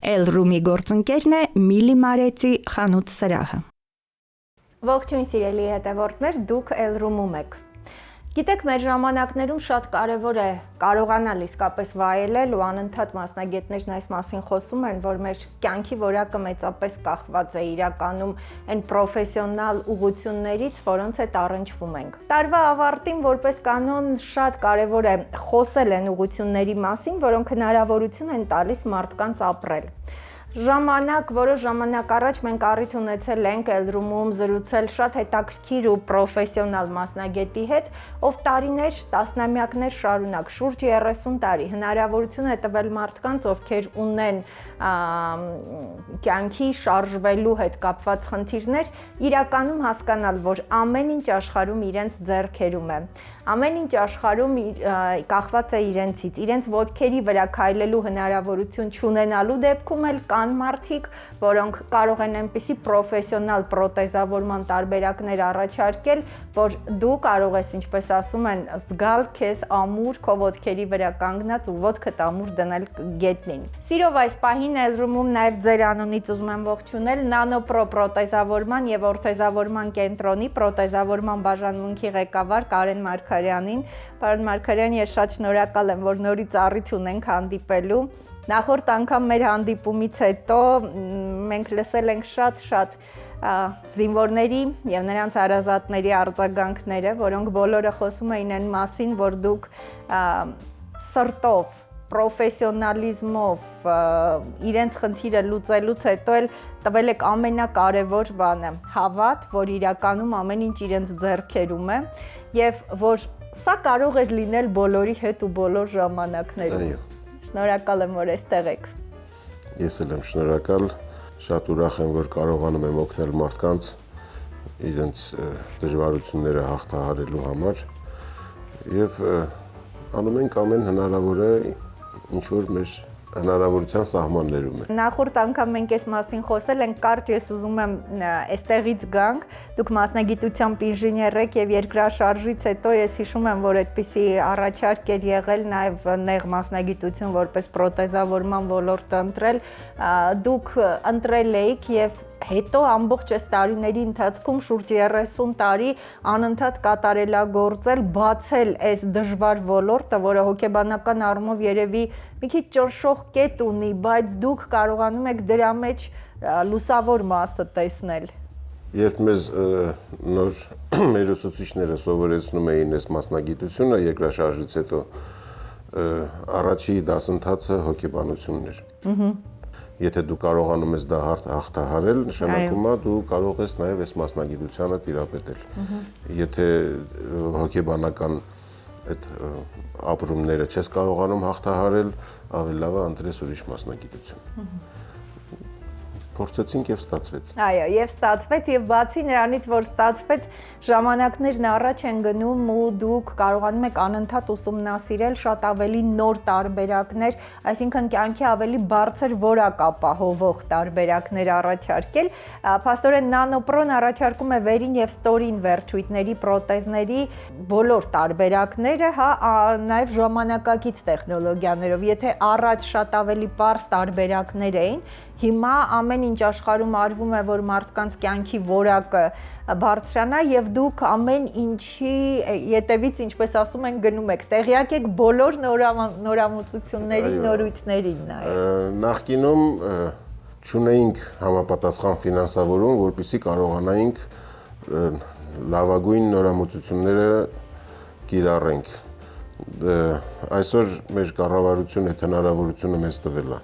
Elroom-ի գործընկերն է Միլի Մարեցի խանութ սրահը։ Ողջույն սիրելի հետևորդներ, դուք Elroom-ում եք։ Գիտեք, մեր ժամանակներում շատ կարևոր է կարողանալ իսկապես վայելել ու անընդհատ մասնագետներն այս մասին խոսում են, որ մեր կյանքի որակը մեծապես կախված է իրականում այն պրոֆեսիոնալ ուղղություններից, որոնց հետ առնչվում ենք։ Տարվա ավարտին որպես կանոն շատ կարևոր է խոսել այն ուղղությունների մասին, որոնք հնարավորություն են տալիս մարդկանց ապրել։ Որոշ ժամանակ առաջ մենք առիթ ունեցել ենք Elroom-ում զրուցել շատ հետաքրքիր ու պրոֆեսիոնալ մասնագետի հետ, ով տարիներ, տասնամյակներ շարունակ, շուրջ 30 տարի հնարավորություն է տվել մարդկանց, ովքեր ունեն կյանքի շարժվելու հետ կապված խնդիրներ, իրականում հասկանալ, որ ամեն ինչ աշխարհում իրենց ձեռքերում է։ Ամեն ինչ աշխարհում կախված է իրենց ոտքերի վրա քայլելու հնարավորություն չունենալու դեպքում էլ կան մարդիկ, որոնք կարող են այնպիսի պրոֆեսիոնալ պրոթեզավորման տարբերակներ առաջարկել, որ դու կարող ես, ինչպես ասում են, զգալ քեզ ամուր քո ոտքերի վրա կանգնած ու ոտքդ ամուր դնել գետնին։ Սիրով այս պահին Elroom-ում նաև ձեր անունից ուզում եմ ողջունել NanoPro պրոթեզավորման եւ օրթեզավորման կենտրոնի պրոթեզավորման բաժանմունքի ղեկավար Կարեն Մարգարյանին։ Պարոն Մարգարյան, ես շատ շնորհակալ եմ, որ նորից առիթ ունենք հանդիպելու։ Նախորդ անգամ մեր հանդիպումից հետո մենք լսել ենք շատ զինվորների եւ նրանց հարազատների արձագանքները, որոնք բոլորը խոսում էին այն մասին, որ դուք սրտով, պրոֆեսիոնալիզմով իրենց խնդիրը լուծելուց հետո էլ տվել եք ամենակարևոր բանը՝ հավատ, որ իրականում ամեն ինչ իրենց ձեռքերում է եւ որ սա կարող է լինել բոլորի հետ ու բոլոր ժամանակներում։ Շնորհակալ եմ, որ այստեղ եք։ Ես էլ եմ շնորհակալ, շատ ուրախ եմ, որ կարողանում եմ օգնել մարդկանց իրենց դժվարությունները հաղթահարելու համար եւ անում ենք ամեն հնարավորը, ինչ որ մեր հնարավորության սահմաններում է։ Նախորդ անգամ մենք այս մասին խոսել ենք, կարճ ես ուզում եմ այստեղից գանք։ Դուք մասնագիտությամբ ինժեներ եք եւ երկրաշարժից հետո ես հիշում եմ, որ այդպիսի առաջարկ էր եղել նաեւ նեղ մասնագիտություն որպես պրոթեզավորման ոլորտը ընտրել։ Դուք ընտրել եք եւ հետո ամբողջ այս տարիների ընթացքում շուրջ 30 տարի անընդհատ կատարելագործել, բացել այս դժվար ոլորտը, որը հոգեբանական առումով երևի մի քիչ ճնշող կետ ունի, բայց դուք կարողանում եք դրա մեջ լուսավոր մասը տեսնել։ Երբ մեզ նոր մեր ուսուցիչները սովորեցնում էին այս մասնագիտությունը երկրաշարժից հետո, առաջի դասընթացը հոգեբանությունն էր։ Եթե դու կարողանում ես դա հաղթահարել, նշանակում է դու կարող ես նաև այս մասնագիտությանը տիրապետել։ Եթե հոգեբանական այդ ապրումները չես կարողանում հաղթահարել, ավելի լավ է ընտրես ուրիշ մասնագիտություն։ Փորձեցինք եւ ստացվեց։ Այո, եւ ստացվեց եւ բացի նրանից, որ ստացվեց, ժամանակներն առաջ են գնում ու դուք կարողանում եք անընդհատ ուսումնասիրել շատ ավելի նոր տարբերակներ, այսինքն կյանքի ավելի բարձր որակ ապահովող տարբերակներ առաջարկել։ Փաստորեն NanoPro-ն առաջարկում է վերին եւ ստորին վերջույթների պրոթեզների բոլոր տարբերակները, նաեւ ժամանակակից տեխնոլոգիաներով։ Եթե առաջ շատ ավելի པարզ տարբերակներ էին, հիմա ամեն ինչ աշխարհում արվում է, որ մարդկանց կյանքի որակը բարձրանա եւ դուք ամեն ինչի յետևից, ինչպես ասում են, գնում եք, տեղյակ եք բոլոր նորամուծությունների, նորույթներին նաեւ։ Նախկինում չունեինք համապատասխան ֆինանսավորում, որպեսզի կարողանայինք լավագույն նորամուծությունները կիրառենք։ Այսօր մեր կառավարությունը այդ հնարավորությունը մեզ տվել է։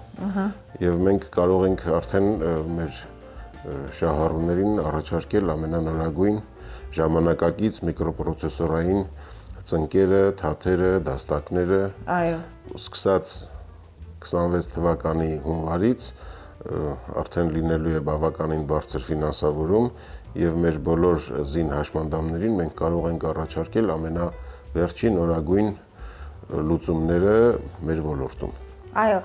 Եվ մենք կարող ենք արդեն մեր շահառուներին առաջարկել ամենանորագույն ժամանակակից միկրոպրոցեսորային ծնկերը, թաթերը, դաստակները։ Այո։ Սկսած 26 թվականի հունվարից արդեն լինելու է բավականին բարձր ֆինանսավորում եւ մեր բոլոր զին հաշմանդամներին մենք կարող ենք առաջարկել ամենավերջին նորագույն լուծումները մեր ոլորտում։ Այո,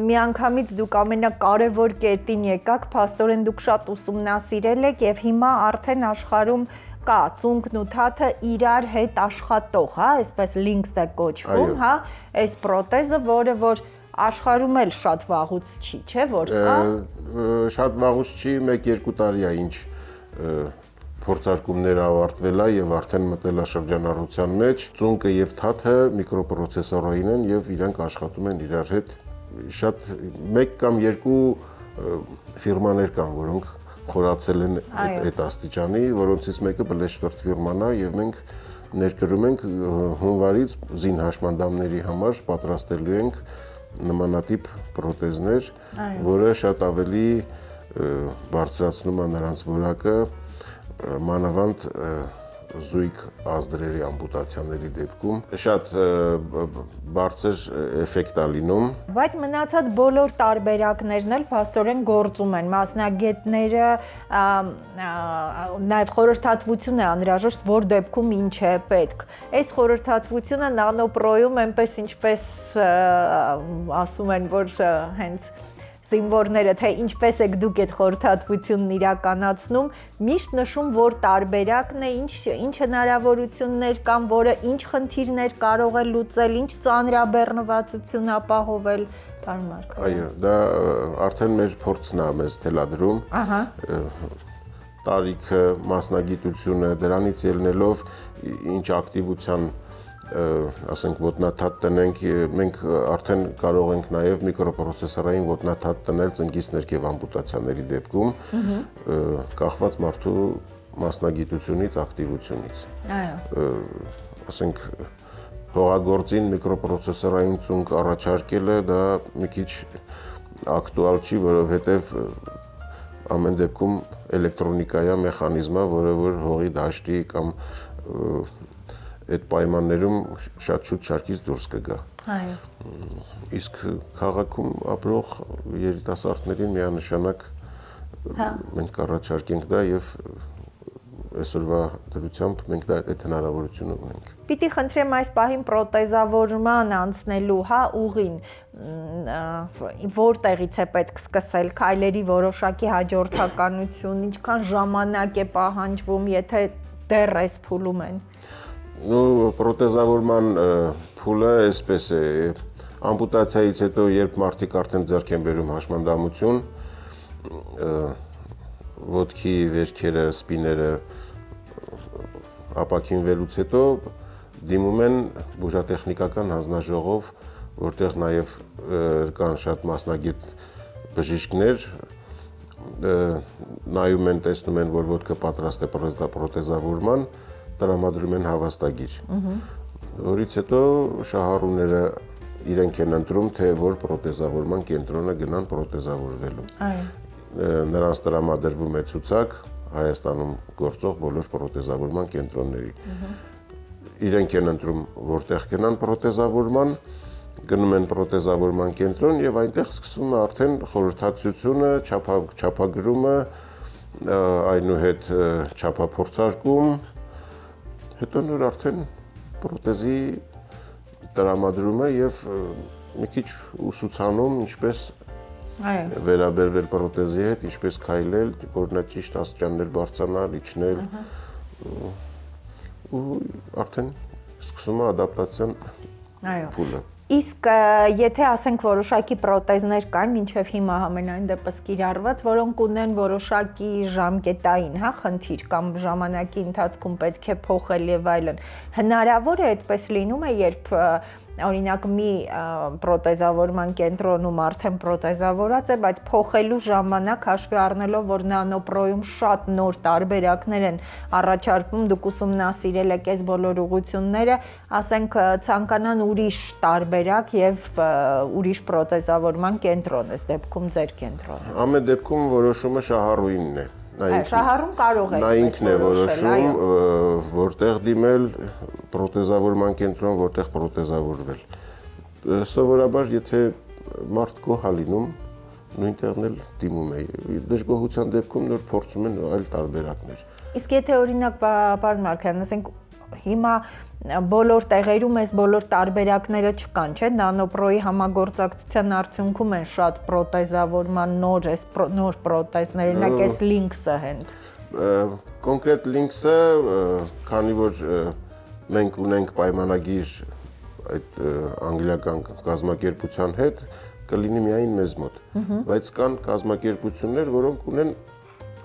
միանգամից դուք ամենակարևոր կետին եկաք, փաստորեն դուք շատ ուսումնասիրել եք եւ հիմա արդեն աշխարհում կա ծունկն ու թաթը իրար հետ աշխատող, այսպես links է կոչվում, այս պրոթեզը, որը որ աշխարհում էլ շատ վաղուց չի, չէ՞ որ կա։ Շատ վաղուց չի, 1-2 տարի է ինչ փորձարկումները ավարտվել է եւ արդեն մտել է շրջանառության մեջ։ Ծունկը եւ թաթը միկրոպրոցեսորային են եւ իրանք աշխատում են իրար հետ։ Շատ 1 կամ 2 ֆիրմաներ կան, որոնք խորացել են այդ աստիճանի, որոնցից մեկը Bleshworth ֆիրման է եւ մենք ներկրում ենք հունվարից զին հաշմանդամների համար պատրաստելու ենք նմանատիպ պրոթեզներ, որը շատ ավելի բարձրացնում է նրանց որակը մանավանդ զույգ ազդրերի ամպուտացիաների դեպքում շատ բարձր էֆեկտ է լինում։ Բայց մնացած բոլոր տարբերակներն էլ փաստորեն գործում են։ Մասնագետները նաև խորհրդատվություն է անհրաժեշտ, որ դեպքում ինչ է պետք։ Այս խորհրդատվությունը նանոպրոյում այնպես ինչպես ասում են, որ հենց զինվորները, թե ինչպես եք դուք այդ խորհրդատվությունն իրականացնում, միշտ նշում, որ տարբերակն է, ինչ հնարավորություններ կան, որը ինչ խնդիրներ կարող է լուծել, ինչ ծանրաբեռնվածություն ապահովել, պարոն Մարկարյան։ Այո, դա արդեն մեր փորձն է մեզ թելադրում։ Ահա։ Տարիքը, մասնագիտությունը, դրանից ելնելով ինչ ակտիվության ասենք ոտնաթաթ տնենք, մենք արդեն կարող ենք նաև միկրոպրոցեսորային ոտնաթաթ տնել ծնկից ներքև ամպուտացիաների դեպքում, կախված մարդու մասնագիտությունից, ակտիվությունից։ Այո։ Ասենք հողագործին միկրոպրոցեսորային ծունկ առաջարկելը դա մի քիչ ակտուալ չի, որովհետև ամեն դեպքում էլեկտրոնիկայա մեխանիզմա, որը որ հողի դաշտի կամ այդ պայմաններում շատ շուտ շարքից դուրս կգա։ Այո։ Իսկ քաղաքում ապրող երիտասարդներին միանշանակ մենք կառաջարկենք դա եւ այսօրվա դրությամբ մենք դա այդ հնարավորությունը ունենք։ Պիտի խնդրեմ այս պահին պրոթեզավորման անցնելու, ուղին, որտեղից է պետք սկսել, քայլերի որոշակի հաջորդականություն, ինչքան ժամանակ է պահանջվում, եթե դեռ այս փուլում են։ Պրոթեզավորման փուլը այսպես է, ամպուտացիայից հետո, երբ մարդիկ արդեն ձեռք են բերում հաշմանդամություն, ոտքի վերքերը, սպիները ապաքինվելուց հետո դիմում են բուժատեխնիկական հանձնաժողով, որտեղ նաև կան շատ մասնագետ բժիշկներ, նայում են, տեսնում են, որ ոտքը պատրաստ է պրոթեզավորման, տրամադրում են հավաստագիր, որից հետո շահառուները իրենք են ընտրում, թե որ պրոթեզավորման կենտրոնը գնան պրոթեզավորվելու։ Նրանց տրամադրվում է ցուցակ Հայաստանում գործող բոլոր պրոթեզավորման կենտրոնների։ Իրենք են ընտրում, որտեղ գնան պրոթեզավորման, գնում են պրոթեզավորման կենտրոն եւ այնտեղ սկսվում է արդեն խորհրդակցությունը, չափագրումը, այնուհետ չափափորձարկում, հետո նոր արդեն պրոթեզի տրամադրումը եւ մի քիչ ուսուցանում, ինչպես վերաբերվել պրոթեզի հետ, ինչպես քայլել, կորնաճիշտ աստիճաններ բարձրանալ, իջնել, ու արդեն սկսում է ադապտացիան փուլը։ Իսկ եթե ասենք որոշակի պրոթեզներ կան, մինչև հիմա համենայն դեպս կիրառված, որոնք ունեն որոշակի ժամկետային, խնդիր կամ ժամանակի ընթացքում պետք է փոխել եւ այլն, հնարավոր է այդպես լինում է, երբ օրինակ մի պրոթեզավորման կենտրոնում արդեն պրոթեզավորած է, բայց փոխելու ժամանակ հաշվի առնելով, որ նանոպրոյում շատ նոր տարբերակներ են առաջարկվում, դուք ուսումնասիրել եք այս բոլոր ուղղությունները, ասենք ցանկանան ուրիշ տարբերակ եւ ուրիշ պրոթեզավորման կենտրոն, այս դեպքում ձեր կենտրոնը։ Ամեն դեպքում որոշումը շահառուինն է։ Շահառուն կարող է նա ինքն է որոշում, որտեղ դիմել պրոթեզավորման կենտրոն, որտեղ պրոթեզավորվել։ Սովորաբար, եթե մարդ գոհ է լինում, նույն տեղն էլ դիմում է։ Դժգոհության դեպքում նոր փորձում են այլ տարբերակներ։ Իսկ եթե օրինակ, պարոն Մարկարյան, ասենք հիմա բոլոր տեղերում այս բոլոր տարբերակները չկան, չէ՞, նանոպրոյի համագործակցության արդյունքում են շատ պրոթեզավորման նոր պրոթեզներ, օրինակ այս Lynx-ը հենց։ Կոնկրետ Lynx-ը, քանի որ մենք ունենք պայմանագիր այդ անգլիական կազմակերպության հետ կլինի միայն մեզ մոտ, բայց կան կազմակերպություններ, որոնք ունեն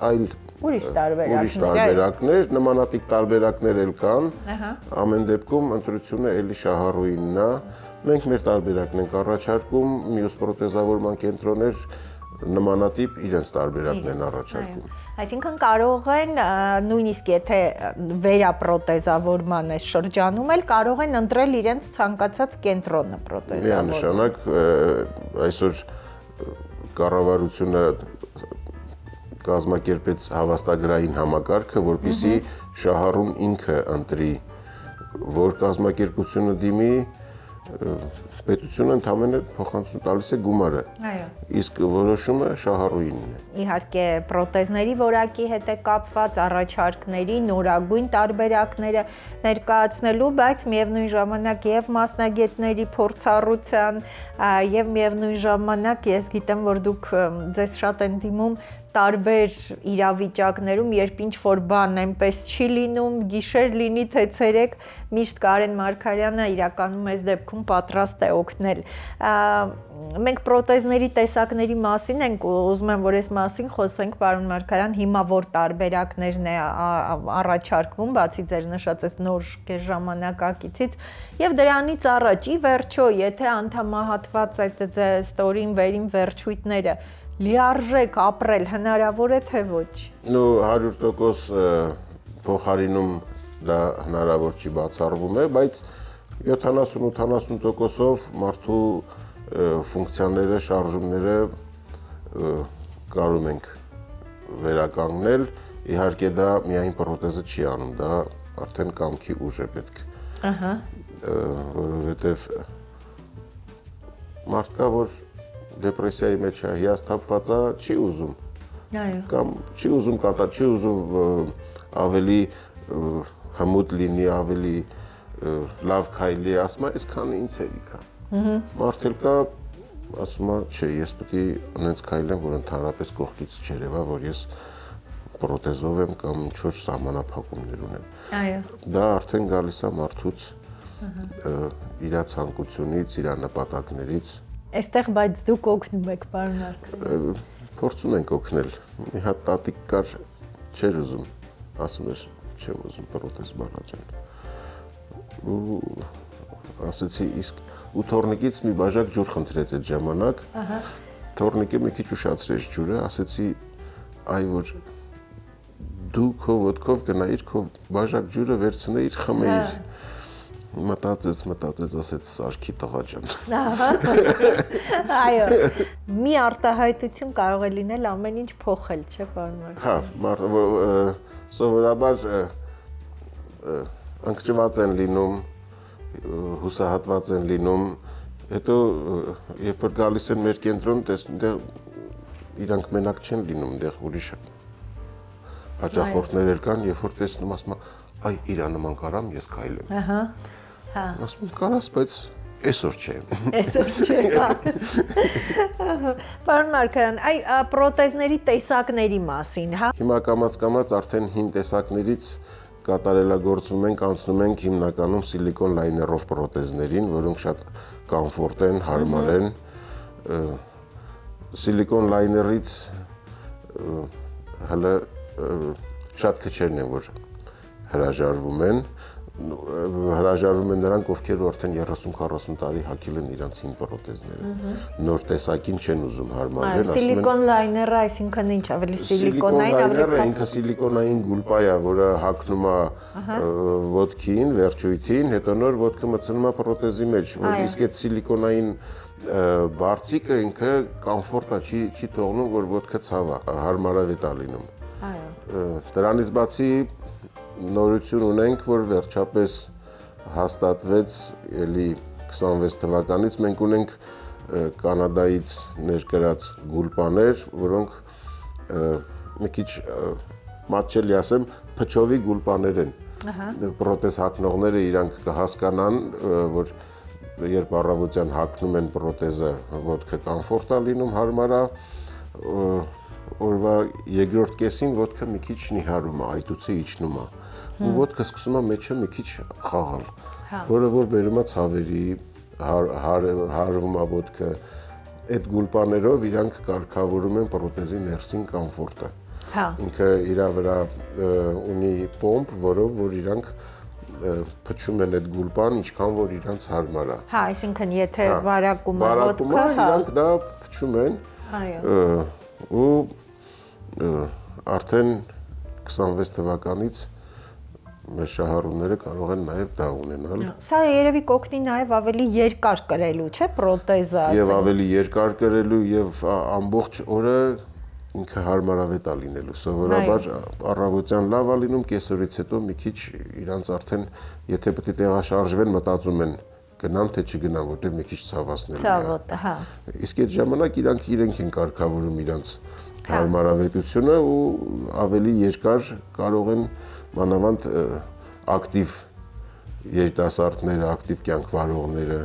այլ ուրիշ տարբերակներ, նմանատիպ տարբերակներ էլ կան, ամեն դեպքում ընտրությունը էլի շահառուինն է, մենք մեր տարբերակն ենք առաջարկում, մյուս պրոթեզավորման կենտրոններ նմանատիպ իրենց տարբերակն են առաջարկում։ Այսինքն կարող են նույնիսկ եթե վերապրոթեզավորման այս շրջանում էլ կարող են ընտրել իրենց ցանկացած կենտրոնը պրոթեզավորման։ Միանշանակ այսօր կառավարությունը կազմակերպեց հավաստագրային համակարգը, որպեսզի շահառուն ինքը ընտրի, որ կազմակերպությունը դիմի, պետությունը ընդհանրապես փոխանցում տալիս է գումարը։ Այո։ Իսկ որոշումը շահառուինն է։ Իհարկե պրոթեզների որակի հետ է կապված, առաջարկների նորագույն տարբերակները ներկայացնելու, բայց միևնույն ժամանակ եւ մասնագետների փորձառության եւ միևնույն ժամանակ ես գիտեմ, որ դուք ձեզ շատ են դիմում տարբեր իրավիճակներում, երբ ինչ-որ բան այնպես չի լինում, գիշեր լինի թե ցերեկ, միշտ Կարեն Մարգարյանը իրականում այս դեպքում պատրաստ է օգնել։ Մենք պրոթեզների տեսակների մասին ենք, ուզում եմ, որ այս մասին խոսենք, պարոն Մարգարյան, հիմա որ տարբերակներն է առաջարկվում, բացի ձեր նշած այս նոր ժամանակակիցից, եւ դրանից առաջ, ի վերջո, եթե անդամահատված այդ ստորին վերին վերջույթները լիարժեք ապրել հնարավոր է թե ոչ։ Նու 100% փոխարինում դա հնարավոր չի բացառվում է, բայց 70-80%-ով մարդու ֆունկցիաները, շարժումները կարող ենք վերականգնել, իհարկե դա միայն պրոթեզը չի անում, դա արդեն կամքի ուժ է պետք։ Ահա։ Որովհետև մարդ կա, որ դեպրեսիայի մեջ է, հիասթափված է, չի ուզում։ Այո։ Կամ չի ուզում կատա, չի ուզում ավելի հմուտ լինի, ավելի լավ քայլի, ասում է, այսքան ինձ հերիք է։ Մարդ էլ կա, ասում է, չէ, ես պետք է այնց քայլեմ, որ ընդհանրապես կողքից չերևա, որ ես պրոթեզով եմ կամ ինչ-որ սահմանափակումներ ունեմ։ Այո։ Դա արդեն գալիս է մարդուց իր ցանկությունից, իր նպատակներից։ Այստեղ բայց դուք օգնում եք, պարոն Մարգարյան։ Փորձում ենք օգնել։ Մի հատ տատիկ կար, չէր ուզում, ասում էր, չեմ ուզում պրոթեզ բառաճան։ Ու ասեցի, իսկ ու թորնիկից մի բաժակ ջուր խնդրեց այդ ժամանակ։ Ահա։ Թորնիկը մի քիչ ուշացրեց ջուրը, ասեցի, այ որ դու քո ոտքով գնայիր քո բաժակ ջուրը վերցնեիր, խմեիր։ Մտածեց, ասեց սարքի տղա ջան։ Այո, մի արտահայտություն կարող է լինել ամեն ինչ փոխել, չէ՞, պարոն Մարգարյան։ Հա, սովորաբար ընկճված են լինում, հուսահատված են լինում, հետո երբ որ գալիս են մեր կենտրոն, տեսնում իրանք մենակ չեն լինում, այնտեղ ուրիշ հաճախորդներ էլ կան, երբ որ տեսնում ասում այ իրա նման կարամ ես քայլեմ։ Ահա։ Հա։ Ասում կարաս, բայց այսօր չէ։ Այսօր չէ։ Պարոն Մարգարյան, այ պրոթեզների տեսակների մասին, հա։ Հիմա կամաց արդեն հին տեսակներից կատարելագործում ենք, անցնում ենք հիմնականում սիլիկոն լայներով պրոթեզներին, որոնք շատ կոմֆորտ են, հարմար են։ Սիլիկոն լայներից հələ շատ քչերն են, որ հրաժարվում են նրանք, ովքեր արդեն 30-40 տարի հագել են իրանց հին պրոթեզները։ Նոր տեսակին չեն ուզում հարմարվել, ասում են սիլիկոն լայները, այսինքն ինչ, ավելի սիլիկոնային, ավելի ինքը սիլիկոնային գուլպա է, որը հագնում է ոտքին, վերջույթին, հետո նոր ոտքը մտցնում է պրոթեզի մեջ, որ իսկ այդ սիլիկոնային բարձիկը ինքը կոմֆորտ է, չի թողնում, որ ոտքը ցավա, հարմարավետ է լինում։ Այո։ Դրանից բացի նորություն ունենք, որ վերջապես հաստատվեց էլի 26 թվականից, մենք ունենք Կանադայից ներկրած գուլպաներ, որոնք մի քիչ մատչելի ասեմ, փչովի գուլպաներ են։ Պրոթեզ հագնողները իրանք կհասկանան, որ երբ առավոտյան հագնում են պրոթեզը, ոտքը կոմֆորտ է լինում, հարմար է, օրվա երկրորդ կեսին ոտքը մի քիչ նիհարում է, այտուցը իջնում է, ու ոտքը սկսում է մեջը մի քիչ խաղալ։ որը որ բերում է ցավերի, հարվում է ոտքը, այդ գուլպաներով իրանք կարգավորում են պրոթեզի ներսին կոմֆորտը։ Ինքը իր վրա ունի պոմպ, որով որ իրանք փչում են այդ գուլպան, ինչքան որ իրանց հարմար է։ Այսինքն եթե վարակում է ոտքը, իրանք դա փչում են։ Ու արդեն 26 թվականից մեր շահառուները կարող են նաև դա ունենալ։ Սա երևի կօգնի նաև ավելի երկար կրելու, չէ՞, պրոթեզը։ Եվ ավելի երկար կրելու եւ ամբողջ օրը ինքը հարմարավետ է լինելու։ Սովորաբար առավոտյան լավ է լինում, կեսօրից հետո մի քիչ իրանց արդեն եթե պետք է տեղաշարժվեն, մտածում են գնամ թե չգնամ, որտեղ մի քիչ ցավացնելու է։ Ցավոտ, հա։ Իսկ այդ ժամանակ իրենք են կարգավորում իրանց հարմարավետությունը ու ավելի երկար կարող են մանավանդ ակտիվ երիտասարդները, ակտիվ կյանք վարողները։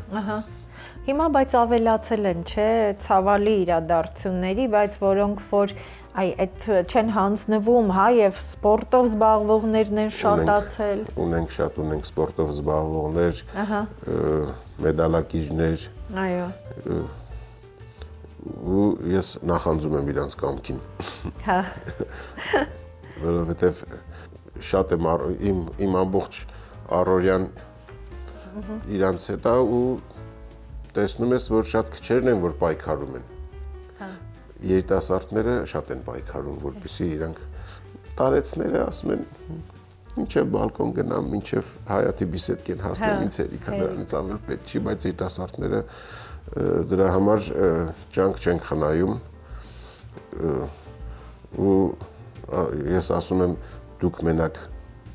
Հիմա բայց ավելացել են, չէ, ցավալի իրադարձությունների, բայց որոնք որ այդ չեն հանձնվում, հա, եւ սպորտով զբաղվողներն են շատացել։ Ունենք սպորտով զբաղվողներ, մեդալակիրներ։ Այո։ Ու ես նախանձում եմ իրանց կամքին։ Հա։ Որովհետեւ շատ եմ իմ ամբողջ առօրյան իրանց հետ է ու տեսնում ես, որ շատ քչերն են, որ պայքարում են։ Երիտասարդները շատ են պայքարում, որպեսզի իրանք տարեցները ասում են մինչև բալկոն գնամ, մինչև Հայաթի բիսեդկեն հասնեմ, ինձ հերիքա դրանից ավել պետք չի, բայց երիտասարդները դրա համար ջանք չեն խնայում ու ես ասում եմ դուք մենակ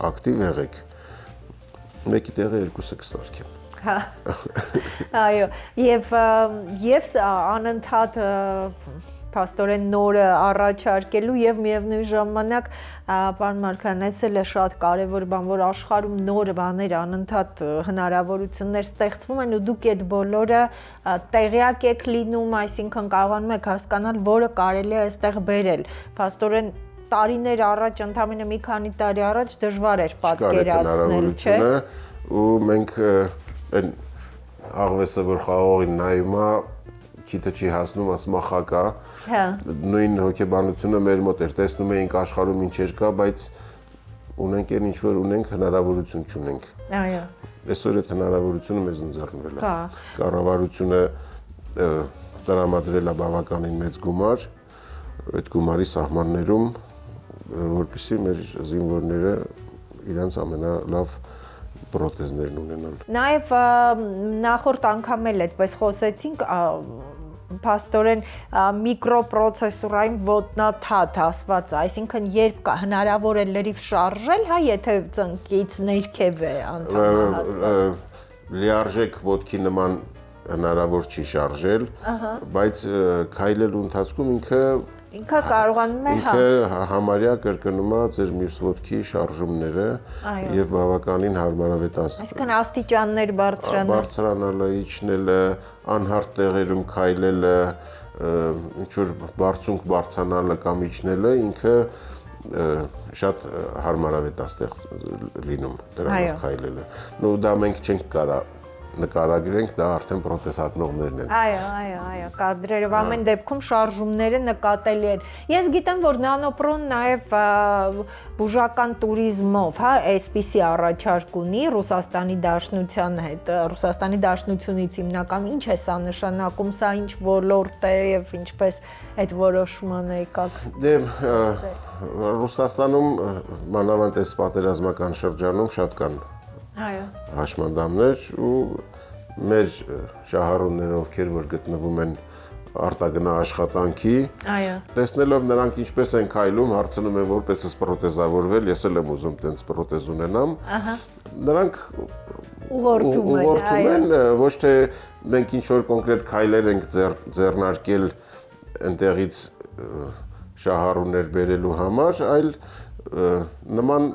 ակտիվ եղեք, մեկի տեղը երկուսը կսարքեմ։ Այո, եւ անընդհատ փաստորեն նորը առաջարկելու եւ միևնույն ժամանակ պարոն Մարգարյան, այս էլ է շատ կարեւոր բան, որ աշխարհում նոր բաներ անընդհատ հնարավորություններ ստեղծվում են ու դուք այդ բոլորը տեղյակ եք լինում, այսինքն կարողանում եք հասկանալ, որը կարելի է այստեղ բերել։ Փաստորեն տարիներ առաջ, ընդամենը մի քանի տարի առաջ դժվար էր պատկերացնել, չէ՞։ Ու մենք այն աղվեսը որ խաղողին նայում է, քիթը չի հասնում, ասում է խակա։ Նույն հոգեբանությունը մեր մոտ էր, տեսնում էինք աշխարհում ինչեր կա, բայց ունենք այն ինչ որ ունենք, հնարավորություն չունենք։ Այո։ Այսօր այդ հնարավորությունը մեզ ընձեռնվել է։ Կառավարությունը տրամադրել է բավականին մեծ գումար, այդ գումարի սահմաններում, որպեսզի մեր զինվորները իրենց ամենալավ պրոթեզներն ունենան։ Նաև նախորդ անգամ էլ այդպես խոսեցինք, փաստորեն միկրոպրոցեսորային ոտնաթաթ ասված, այսինքն երբ հնարավոր է լրիվ շարժել, հա, եթե ծնկից ներքև է անդամահատված։ Լիարժեք ոտքի նման հնարավոր չի շարժել, բայց քայլելու ընթացքում ինքը կարողանում է, ինքը համարյա կրկնում է ձեր մյուս ոտքի շարժումները եւ բավականին հարմարավետացնում։ Այսինքն աստիճաններ բարձրանալը, իջնելը, անհարթ տեղերում քայլելը, ինչ որ բարձունք բարձանալը կամ իջնելը ինքը շատ հարմարավետ է լինում դրանով քայլելը։ Նո դա մենք չենք կարող նկարագրենք, դա արդեն պրոթեզ հագնողներն են։ Այո, կադրերով ամեն դեպքում շարժումները նկատելի են։ Ես գիտեմ, որ նանոպրոն նաև բուժական туриզմով, հա, այսպիսի առաջարկ ունի Ռուսաստանի Դաշնության հետ, Ռուսաստանի Դաշնությունից հիմնական ինչ է սա նշանակում, սա ինչ ոլորտ է եւ ինչպես այդ որոշմանը եկաք։ Դե Ռուսաստանում մանավանդ այս պատերազմական շրջանում շատ կան հաշմանդամներ ու մեր շահառուները, ովքեր որ գտնվում են արտագնա աշխատանքի, տեսնելով նրանք ինչպես են քայլում, հարցնում են որպես ես պրոթեզավորվել, ես էլ եմ ուզում տենց պրոթեզ ունենամ, նրանք ուղղորդում են, ոչ թե մենք ինչ-որ կոնկրետ քայլեր ենք ձեռնարկել ընտեղից շահառուներ բերելու համար, այլ նման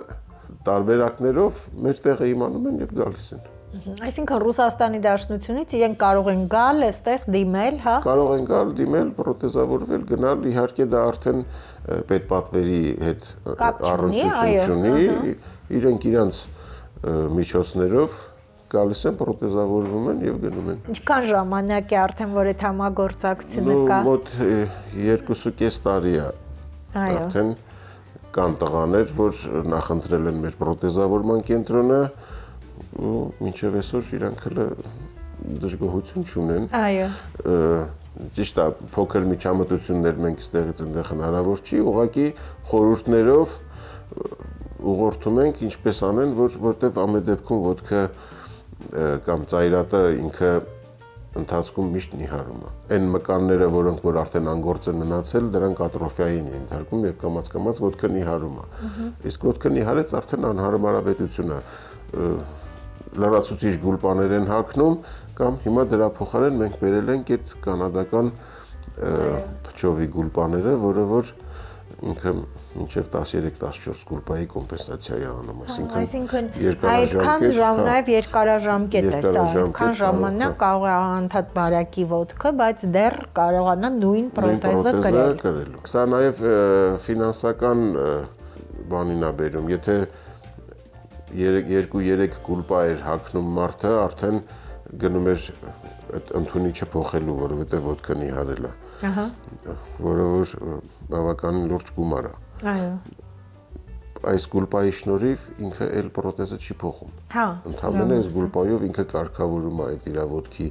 տարբերակներով մեր տեղը իմանում են եւ գալիս են։ Այսինքն Ռուսաստանի Դաշնությունից իրենք կարող են գալ, այստեղ դիմել, հա։ Կարող են գալ, դիմել, պրոթեզավորվել, գնալ, իհարկե դա արդեն պետպատվերի հետ առնչություն ունի, իրենք իրանց միջոցներով գալիս են, պրոթեզավորվում են եւ գնում են։ Ինչքան ժամանակ է արդեն որ այդ համագործակցությունը կա։ Մոտ 2.5 տարի է։ Արդեն կան տղաներ, որ նախընտրել են մեր պրոթեզավորման կենտրոնը ու մինչև այսօր իրանք հələ դժգոհություն չունեն։ Այո։ Ճիշտ է, փոքր միջամտություններ մենք ստեղից այնտեղ հնարավոր չի, ուղղակի խորհուրդներով ուղղորդում ենք ինչպես անեն, որտեվ ամեն դեպքում ոտքը կամ ծայրատը ինքը ընթացքում միշտ նիհարում է։ Այն մկանները, որոնք որ արդեն անգործ են մնացել, դրանք ատրոֆիային են ենթարկվում եւ կամաց-կամաց ոտքը նիհարում է։ Իսկ ոտքը նիհարեց արդեն անհարմարավետություն է։ Լրացուցիչ գուլպաներ են հագնում կամ հիմա դրա փոխարեն մենք բերել ենք այդ կանադական փչովի գուլպաները, որը որ ինքը մինչև 13-14 գուլպայի կոմպենսացիա է անում, այսինքն այդքան նաև երկարաժամկետ է սա, այդքան ժամանակ կարող է անդադ բարակի ոտքը, բայց դեռ կարողանա նույն պրոթեզը կրել։ Սա նաև ֆինանսական բանին է բերում, եթե 2-3 գուլպա էր հագնում մարդը, արդեն գնում էր այդ ընդունիչը փոխելու, որովհետև ոտքը նիհարել է։ Ահա։ Որը որ բավականին լուրջ գումար է։ Այո։ Այս գուլպայի շնորհիվ ինքը էլ պրոթեզը չի փոխում։ Հա։ Ընդհանրապես այս գուլպայով ինքը կարգավորում է այդ իր ոտքի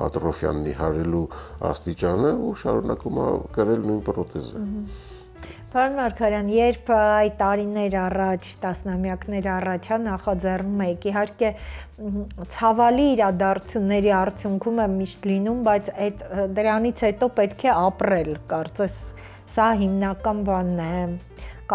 ատրոֆիան նիհարելու աստիճանը ու շարունակում է կրել նույն պրոթեզը։ Պարոն Մարգարյան, երբ այդ տարիներ առաջ, տասնամյակներ առաջ նախաձեռնում եք, իհարկե ցավալի իրադարձությունների արդյունքում է միշտ լինում, բայց այդ դրանից հետո պետք է ապրել, կարծես սա հիմնական բանն է,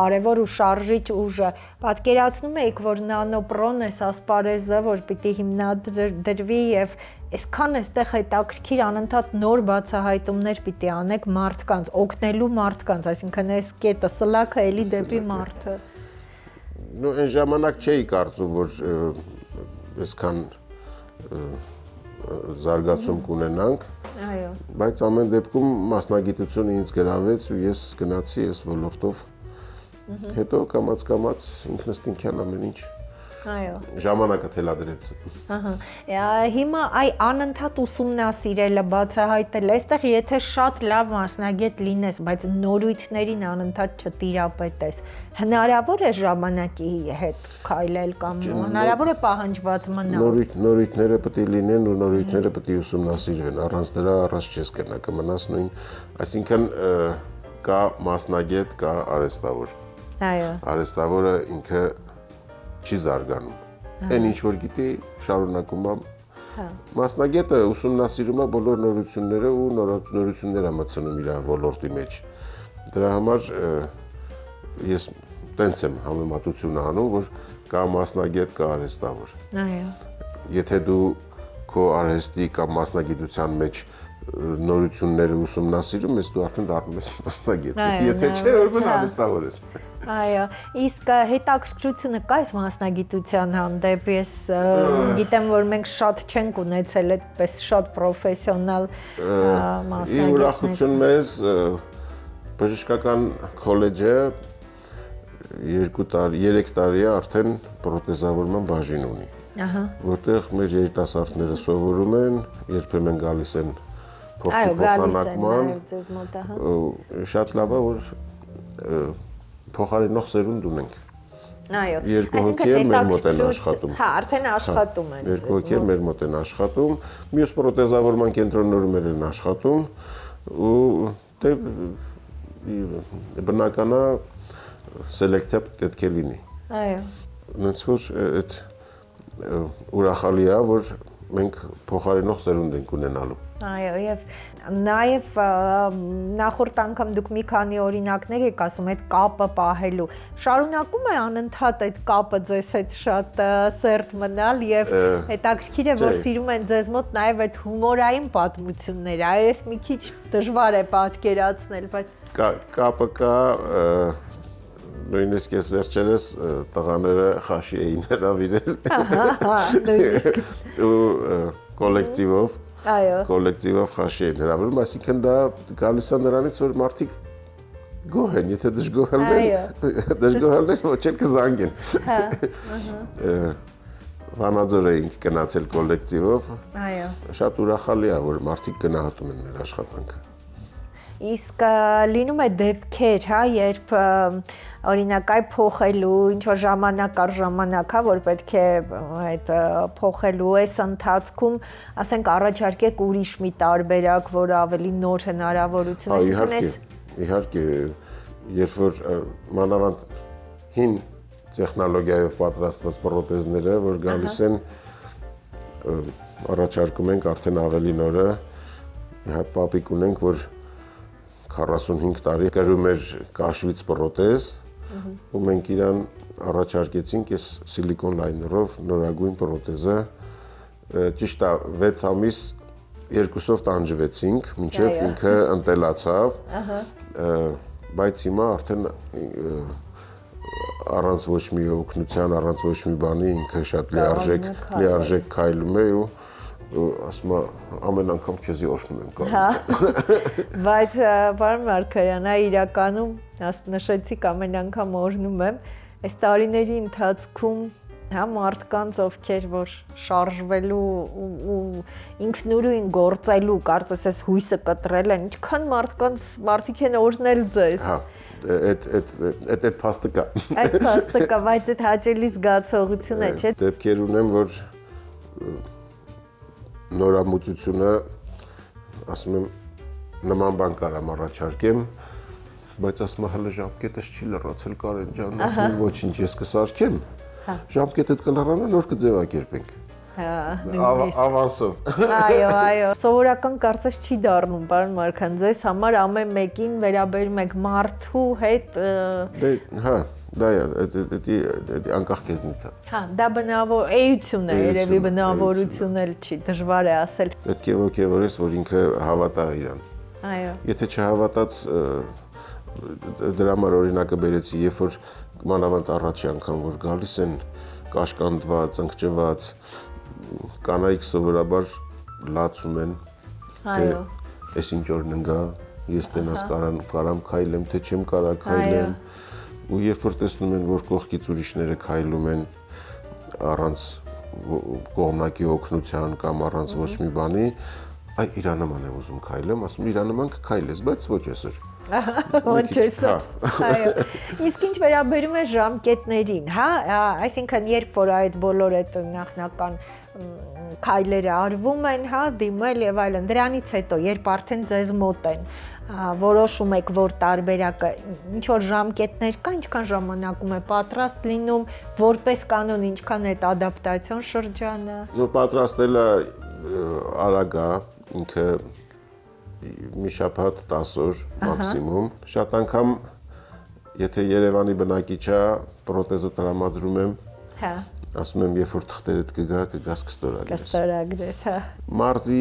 կարևոր ու շարժիչ ուժը։ Պատկերացնում եք, որ նանոպրոն է ասպարեզը, որ պիտի հիմնադրվի եւ այսքան այստեղ հետաքրքիր անընդհատ նոր բացահայտումներ պիտի անեք մարդկանց, օգնելու մարդկանց, այսինքն այս կետը սլաքը էլի դեպի մարդը։ Նո այն ժամանակ չէի կարծում, որ այսքան զարգացում կունենանք։ Այո։ Բայց ամեն դեպքում մասնագիտությունը ինձ գրավեց ու ես գնացի այս ոլորտով։ Հետո կամաց-կամաց ինքնըստինքյան ամեն ինչ։ Այո։ Ժամանակը թելադրեց։ Ահա։ Հիմա այ անընդհատ ուսումնասիրելը, բացահայտել, այստեղ եթե շատ լավ մասնագետ լինես, բայց նորույթներին անընդհատ չտիրապետես, հնարավոր է ժամանակի հետ քայլել կամ հնարավոր է պահանջված մնալ։ Նորույթները պետք է լինեն ու նորույթները պետք է ուսումնասիրվեն, առանց դրա առաջ չես գնա, կմնաս նույն, այսինքն կա մասնագետ, կա արհեստավոր։ Այո։ Արհեստավորը ինքը չի զարգանում։ Այն ինչ որ գիտի, շարունակում է։ Մասնագետը ուսումնասիրում է բոլոր նորությունները ու նորություններ է մտցնում իր ոլորտի մեջ։ Դրա համար ես տենց եմ համեմատությունը անում, որ կա մասնագետ, կա արհեստավոր։ Այո։ Եթե դու քո արհեստի կամ մասնագիտության մեջ նորությունները ուսումնասիրում ես, դու արդեն դառնում ես մասնագետ։ Եթե չէ, ուրեմն արհեստավոր ես։ Այո, իսկ հետաքրքրությունը կա այս մասնագիտության հանդեպ, ես գիտեմ, որ մենք շատ չենք ունեցել այդպես շատ պրոֆեսիոնալ մասնագետներ։ Ի ուրախություն մեզ բժշկական քոլեջը 3 տարի է արդեն պրոթեզավորման բաժին ունի։ Ահա։ Որտեղ մեր երիտասարդները սովորում են, երբեմն գալիս են փոխի փոխանակման։ Շատ լավ է, որ փոխարինող սերունդ ունենք։ Այո։ 2 հոգի էլ մեր մոտ են աշխատում։ Հա, արդեն աշխատում են։ 2 հոգի էլ մեր մոտ են աշխատում, մյուս պրոթեզավորման կենտրոններում են աշխատում ու դե բնական է սելեկցիա պետք է լինի։ Այո։ Ոնց որ այդ ուրախալի է, որ մենք փոխարինող սերունդ ենք ունենալու։ Այո, եւ նաեւ նախորդ անգամ դուք մի քանի օրինակներ եք ասում այդ կապը պահելու։ Շարունակում է անընդհատ այդ կապը ձեզ հետ շատ սերտ մնալ եւ հետաքրքիր է, որ սիրում են ձեզ մոտ նաեւ այդ հումորային պատմությունները։ Այս մի քիչ դժվար է պատկերացնել, բայց կապը կա, նույնիսկ ես վերջերս տղաները խաշի էին հրավիրել։ Ու կոլեկտիվով կոլեկտիվով խաշի են հրավիրում, այսինքն դա գալիս է նրանից, որ մարդիկ գոհ են, եթե դժգոհալներ ոչ էլ կզանգեն։ Վանաձոր էինք գնացել կոլեկտիվով։ Այո։ Շատ ուրախալի է, որ մարդիկ գնահատում են մեր աշխատանքը։ Իսկ լինում է դեպքեր, հա, երբ օրինակ այ փոխելու ինչ որ ժամանակ առ ժամանակ, հա, որ պետք է այդ փոխելու էս ընթացքում, ասենք առաջարկեք ուրիշ մի տարբերակ, որ ավելի նոր հնարավորություն է Իհարկե, իհարկե, երբ որ մանավանդ հին տեխնոլոգիայով պատրաստված պրոթեզները, որ գալիս են, առաջարկում ենք արդեն ավելի նորը, մի հատ պապիկ ունենք, որ 45 տարի կրում էր կաշվից պրոթեզ, ու մենք իրան առաջարկեցինք այս սիլիկոն լայներով նորագույն պրոթեզը, ճիշտ է 6 ամիս երկուսով տանջվեցինք, մինչև ինքը ընտելացավ, բայց հիմա արդեն առանց ոչ մի օգնության, առանց ոչ մի բանի ինքը շատ լիարժեք քայլում է ու ասում է ամեն անգամ քեզի օժտում եմ կարող։ Բայց պարոն Մարգարյան, իրականում նշեցիք ամեն անգամ օրհնում եմ, այս տարիների ընթացքում հա մարդկանց ովքեր որ շարժվելու ու ինքնուրույն գործելու կարծես այս հույսը կտրել են, ինչքան մարդիկ են օրհնել ձեզ։ Հա, այդ փաստը կա։ Այդ փաստը կա, բայց այդ հաճելի զգացողություն է, չէ՞։ Դեպքեր ունեմ, որ նորամուծությունը, ասում եմ, նման բան կարամ առաջարկեմ, բայց ասում եմ հələ ժամկետս չի լրացել Կարեն ջան, ասում եմ ոչինչ, ես կսարքեմ, ժամկետը կլրանա, նոր կձևակերպենք։ Ավանսով։ Այո, սովորական կարծես չի դառնում, պարոն Մարգարյան, ձեզ համար ամեն մեկին վերաբերում եք մարդու հետ։ Հա, դա է, անկախ քեզնից է։ Հա, դա բնավոր էություն է, երևի բնավորություն էլ չի, դժվար է ասել։ Պետք է ոգևորես, որ ինքը հավատա իրան։ Այո։ Եթե չհավատաց, դրա համար օրինակը բերեցի, երբ որ մանավանդ առաջի անգամ որ գալիս են կաշկանդված, ընկճված, կանայք սովորաբար լացում են, թե ես ինչ օրն ընկա, ես տենաս կարամ քայլեմ, թե չեմ կարա քայլեմ, ու երբ որ տեսնում են, որ կողքից ուրիշները քայլում են առանց կողմնակի օգնության կամ առանց ոչ մի բանի, այ իրա նման եմ ուզում քայլեմ, ասում իրա նման կքայլես, բայց ոչ այսօր։ Ոչ այսօր։ Այո։ Իսկ ինչ վերաբերում է ժամկետներին, հա, այսինքն երբ որ այդ բոլոր այդ նախնական քայլերը արվում են, հա, դիմել եւ այլն, դրանից հետո երբ արդեն ձեզ մոտ են, որոշում եք որ տարբերակը ինչ որ ժամկետներ կա, ինչքան ժամանակում է պատրաստ լինում, որպես կանոն ինչքան է այդ ադապտացիոն շրջանը։ Նո պատրաստելը արագ է, ինքը մի շաբաթ 10 օր մաքսիմում։ Շատ անգամ եթե Երևանի բնակիչ է, պրոթեզը տրամադրում եմ։ Հա։ Ասում եմ, երբ որ թղթերդ կգաս կստորագրես։ Կստորագրես, հա։ Մարզի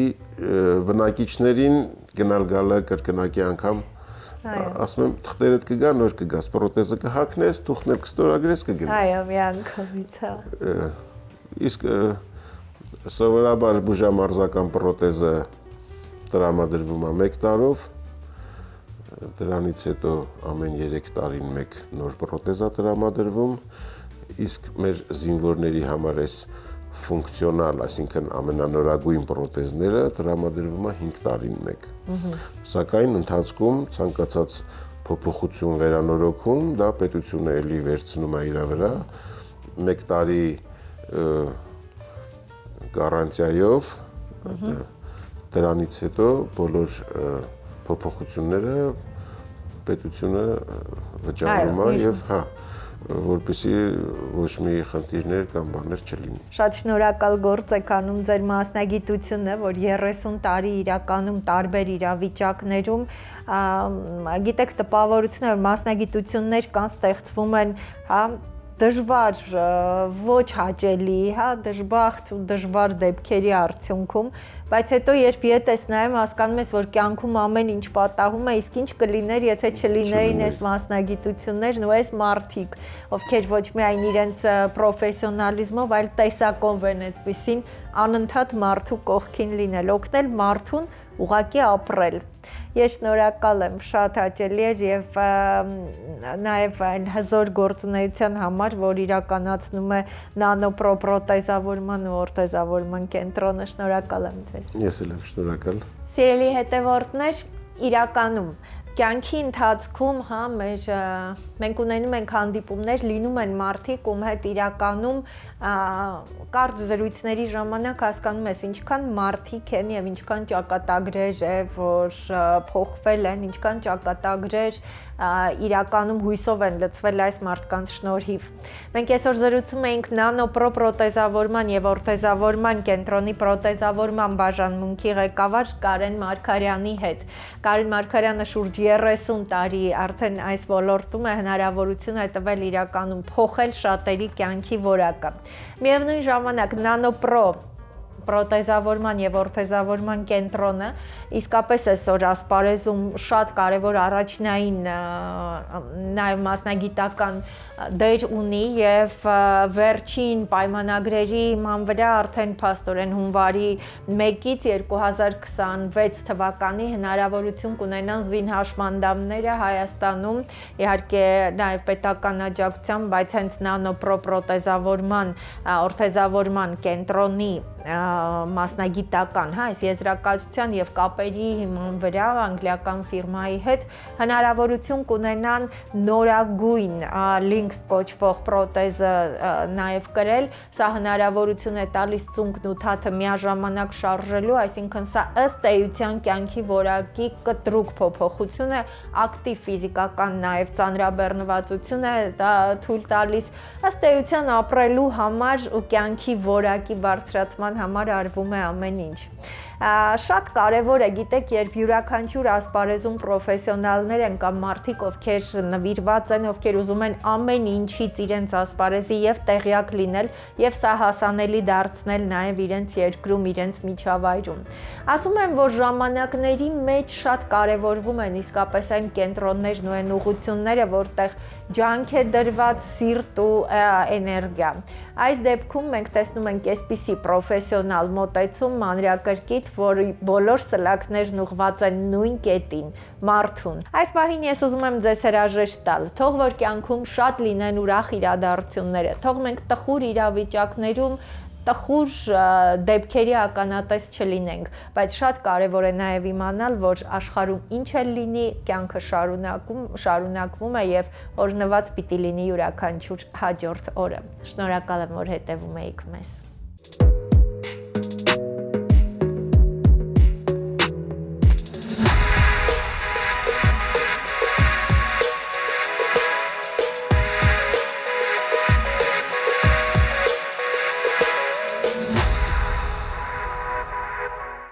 բնակիչներին գնալ գալը կրկնակի անգամ ասում եմ, թղթերդ կգա, նոր կգաս, պրոթեզը կհագնես, թուղթներ կստորագրես, կգնես։ Այո, մի անգամից, հա։ Իսկ սովորաբար բուժամարզական պրոթեզը տրամադրվում է 1 տարով, դրանից հետո ամեն 3 տարին մեկ նոր պրոթեզ է տրամադրվում, իսկ մեր զինվորների համար էս ֆունկցիոնալ, այսինքն ամենանորագույն պրոթեզները տրամադրվում է 5 տարին մեկ։ Սակայն ընթացքում ցանկացած փոփոխություն վերանորոգում, դա պետությունը էլի վերցնում է իր վրա 1 տարի գարանտիայով, դրանից հետո բոլոր փոփոխությունները պետությունը վճարում է եւ հա որպեսզի ոչ մի խնդիրներ կամ բաներ չլինի։ Շատ շնորհակալ գործ եք անում ձեր մասնագիտությունը, որ 30 տարի իրականում տարբեր իրավիճակներում, գիտեք տպավորություն է, որ մասնագիտություններ կան ստեղծվում են, հա, դժվար, ոչ հաճելի, հա, դժբախտ ու դժվար դեպքերի արդյունքում, բայց հետո երբ ետես նայում հասկանում ես, որ կյանքում ամեն ինչ պատահում է, իսկ ինչ կլիներ, եթե չլինեին այս մասնագիտություններն ու այս մարդիկ, ովքեր ոչ միայն իրենց պրոֆեսիոնալիզմով, այլ տեսակով են այդպիսին անընդհատ մարդու կողքին լինել, օգնել մարդուն ուղղակի ապրել։ Ես շնորհակալ եմ, շատ հաճելի էր եւ նաեւ այն հզոր գործունեության համար, որ իրականացնում է նանոպրո պրոթեզավորման ու օրթեզավորման կենտրոնը, շնորհակալ եմ ձեզ։ Ես էլ եմ շնորհակալ։ Սիրելի հետևորդներ, իրականում կյանքի ընթացքում, մենք ունենում ենք հանդիպումներ, լինում են մարդիկ, ում հետ իրականում կարճ զրույցների ժամանակ հասկանում ես ինչքան մարդիկ են եւ ինչքան ճակատագրեր է, որ փոխվել են, ինչքան ճակատագրեր իրականում հույսով են լցվել այս մարդկանց շնորհիվ։ Մենք այսօր զրուցում էինք նանոպրո պրոթեզավորման եւ օրթեզավորման կենտրոնի պրոթեզավորման բաժանմունքի ղեկավար Կարեն Մարգարյանի հետ։ Կարեն Մարգարյանը շուրջ 30 տարի արդեն այս ոլորտում է, հնարավորություն է տվել իրականում փոխել շատերի կյանքի որակը։ Միևնույն ժամանակ նանոպրո պրոթեզավորման եւ օրթեզավորման կենտրոնը իսկապես այսօր ասպարեզում շատ կարեւոր առաջնային նաեւ մասնագիտական դեր ունի եւ վերջին պայմանագրերի ման վրա արդեն փաստորեն հունվարի 1-ից 2026 թվականի հնարավորություն կունենան զինհաշմանդամները Հայաստանում, իհարկե նաեւ պետական աջակցությամբ, բայց հենց նանոպրո պրոթեզավորման, օրթեզավորման կենտրոնի մասնագիտական, այս եզրակացության եւ կապերի հիման վրա անգլիական ֆիրմայի հետ հնարավորություն կունենան նորագույն Lynx կոչվող պրոթեզը նաեւ կրել, սա հնարավորություն է տալիս ծունկն ու թաթը միաժամանակ շարժելու, այսինքն սա ըստ էության կյանքի որակի կտրուկ փոփոխություն է, ակտիվ ֆիզիկական նաեւ ծանրաբեռնվածություն է դա թույլ տալիս, ըստ էության ապրելու համար ու կյանքի որակի բարձրացման համար արվում է ամեն ինչ։ Շատ կարևոր է, գիտեք, երբ յուրաքանչյուր ասպարեզում պրոֆեսիոնալներ են կամ մարդիկ, ովքեր նվիրված են, ովքեր ուզում են ամեն ինչից իրենց ասպարեզի եւ տեղյակ լինել եւ սա հասանելի դարձնել նաեւ իրենց երկրում, իրենց միջավայրում։ Ասում են, որ ժամանակների մեջ շատ կարևորվում են իսկապես այն կենտրոններն ու այն ուղղությունները, որտեղ ջանք է դրված սիրտ ու էներգիա։ Այս դեպքում մենք տեսնում ենք այսպիսի պրոֆեսիոնալ մոտեցում մանրակրկիտ, որ բոլոր սլաքներն ուղղված են նույն կետին, մարդուն։ Այս պահին ես ուզում եմ ձեզ հրաժեշտ տալ, թող որ կյանքում շատ լինեն ուրախ իրադարձությունները, թող մենք տխուր իրավիճակներում տխուր դեպքերի ականատես չլինենք, բայց շատ կարևոր է նաև իմանալ, որ աշխարհում ինչ էլ լինի, կյանքը շարունակվում է եւ օրհնված պիտի լինի յուրաքանչյուր հաջորդ օրը։ Շնորհակալ եմ, որ հետևում եք մեզ։